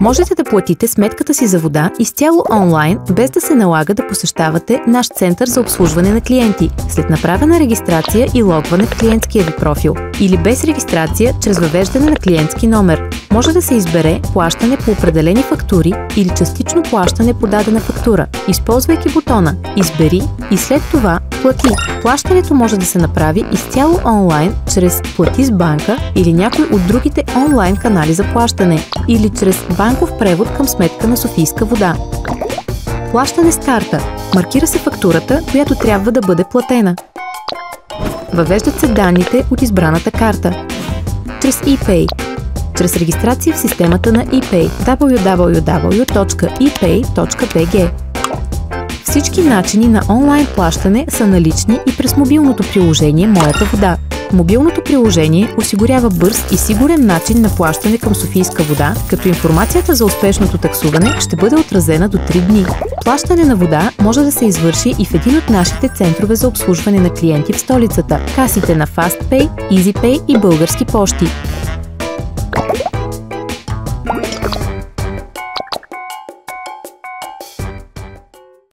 Можете да платите сметката си за вода изцяло онлайн, без да се налага да посещавате наш център за обслужване на клиенти, след направена регистрация и логване в клиентския ви профил, или без регистрация чрез въвеждане на клиентски номер. Може да се избере плащане по определени фактури или частично плащане по дадена фактура, използвайки бутона "Избери" и след това "Плати". Плащането може да се направи изцяло онлайн чрез "Плати с банка" или някой от другите онлайн канали за плащане, или чрез банков превод към сметка на Софийска вода. Плащане с карта. Маркира се фактурата, която трябва да бъде платена. Въвеждат се данните от избраната карта. Чрез ePay. Чрез регистрация в системата на ePay www.epay.bg. Всички начини на онлайн плащане са налични и през мобилното приложение "Моята вода". Мобилното приложение осигурява бърз и сигурен начин на плащане към Софийска вода, като информацията за успешното таксуване ще бъде отразена до 3 дни. Плащане на вода може да се извърши и в един от нашите центрове за обслужване на клиенти в столицата, касите на FastPay, EasyPay и Български пощи.